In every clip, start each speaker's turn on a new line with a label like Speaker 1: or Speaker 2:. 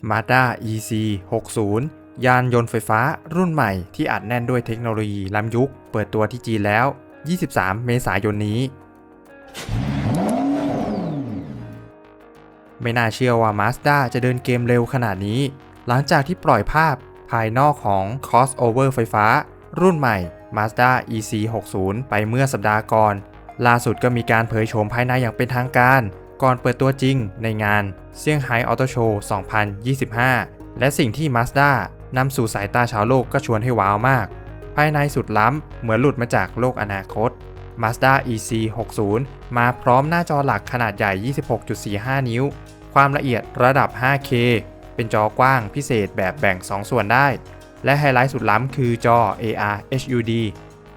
Speaker 1: Mazda EZ-60 ยานยนต์ไฟฟ้ารุ่นใหม่ที่อัดแน่นด้วยเทคโนโลยีล้ำยุคเปิดตัวที่จีนแล้ว 23 เมษายนนี้ ไม่น่าเชื่อว่า Mazda จะเดินเกมเร็วขนาดนี้ หลังจากที่ปล่อยภาพภายนอกของ ครอสโอเวอรไฟฟ้ารุ่นใหม่ Mazda EZ-60 ไปเมื่อสัปดาห์ก่อน ล่าสุดก็มีการเผยโฉมภายในอย่างเป็นทางการก่อนเปิดตัวจริงในงานเซี่ยงไฮ้ออโตโชว์ 2025 และสิ่งที่ Mazda นำสู่สายตาชาวโลกก็ชวนให้ว้าวมาก ภายในสุดล้ำเหมือนหลุดมาจากโลกอนาคต Mazda EZ-60 มาพร้อมหน้าจอหลักขนาดใหญ่ 26.45 นิ้ว ความละเอียดระดับ 5K เป็นจอกว้างพิเศษแบบแบ่ง 2 ส่วนได้ และไฮไลท์สุดล้ำคือจอ AR-HUD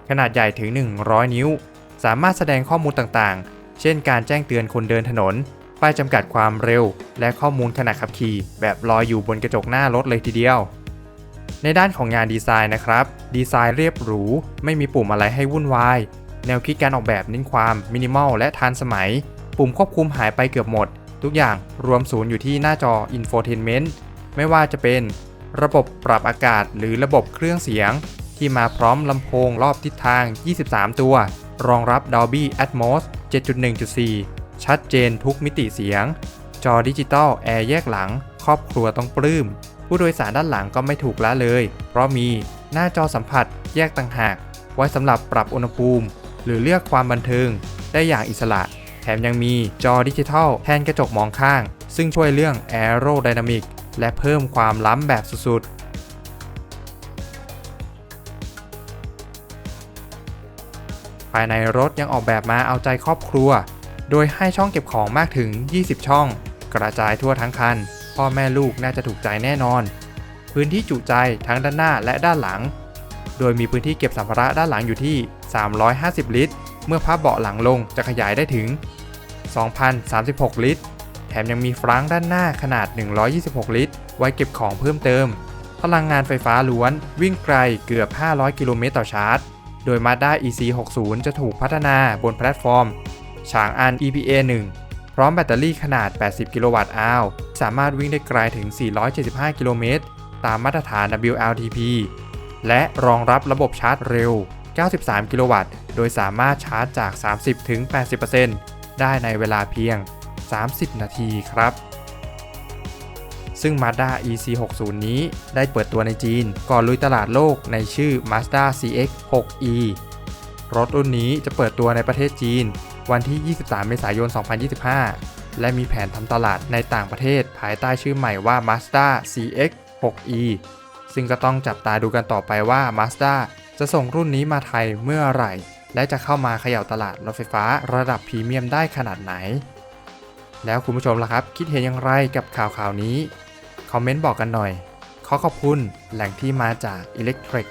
Speaker 1: ขนาดใหญ่ถึง 100 นิ้ว สามารถแสดงข้อมูลต่างๆ เช่นการแจ้งเตือนคนเดินถนน ป้ายจำกัดความเร็ว และข้อมูลขณะขับขี่แบบลอยอยู่บนกระจกหน้ารถเลยทีเดียว ในด้านของงานดีไซน์นะครับ ดีไซน์เรียบหรู ไม่มีปุ่มอะไรให้วุ่นวาย แนวคิดการออกแบบเน้นความมินิมอลและทันสมัย ปุ่มควบคุมหายไปเกือบหมด ทุกอย่างรวมศูนย์อยู่ที่หน้าจออินโฟเทนเมนต์ไม่ว่าจะเป็นระบบปรับอากาศหรือระบบเครื่องเสียงที่มาพร้อมลำโพงรอบทิศทาง 23 ตัวรองรับ Dolby Atmos 7.1.4 ชัดเจนทุกมิติเสียงจอดิจิตอลแอร์แยกหลังครอบครัวต้องปลื้มผู้โดยสารด้านหลังก็ไม่ถูกละเลยเพราะมีหน้าจอสัมผัสแยกต่างหากไว้สำหรับปรับอุณหภูมิหรือเลือกความบันเทิงได้อย่างอิสระแถมยังมีจอดิจิทัลแทนกระจกมองข้างซึ่งช่วยเรื่อง Aerodynamic และเพิ่มความล้ำแบบสุดๆภายในรถยังออกแบบมาเอาใจครอบครัวโดยให้ช่องเก็บของมากถึง 20 ช่องกระจายทั่วทั้งคันพ่อแม่ลูกน่าจะถูกใจแน่นอนพื้นที่จุใจทั้งด้านหน้าและด้านหลังโดยมีพื้นที่เก็บสัมภาระด้านหลังอยู่ที่ 350 ลิตรเมื่อพับเบาะหลังลงจะขยายได้ถึง 2,036 ลิตรแถมยังมีฟรังก์ด้านหน้าขนาด 126 ลิตรไว้เก็บของเพิ่มเติมพลังงานไฟฟ้าล้วนวิ่งไกลเกือบ 500 กิโลเมตรต่อชาร์จโดย Mazda EZ-60 จะถูกพัฒนาบนแพลตฟอร์มฉางอัน EPA 1 พร้อมแบตเตอรี่ขนาด 80 กิโลวัตต์อาวสามารถวิ่งได้ไกลถึง 475 กิโลเมตรตามมาตรฐาน WLTP และรองรับระบบชาร์จเร็ว 93 กิโลวัตต์โดยสามารถชาร์จจาก 30-80% ได้ในเวลาเพียง 30 นาทีครับซึ่ง Mazda EZ-60 นี้ได้เปิดตัวในจีนก่อนลุยตลาดโลกในชื่อ Mazda CX-6e รถรุ่นนี้จะเปิดตัวในประเทศจีนวันที่ 23 เมษายน 2025 และมีแผนทำตลาดในต่างประเทศภายใต้ชื่อใหม่ว่า Mazda CX-6e ซึ่งก็ต้องจับตาดูกันต่อไปว่า Mazda จะส่งรุ่นนี้มาไทยเมื่อไหร่และจะเข้ามาเขย่าตลาดรถไฟฟ้าระดับพรีเมียมได้ขนาดไหนแล้วคุณผู้ชมล่ะครับคิดเห็นอย่างไรกับข่าวนี้คอมเมนต์บอกกันหน่อยขอขอบคุณแหล่งที่มาจาก Electric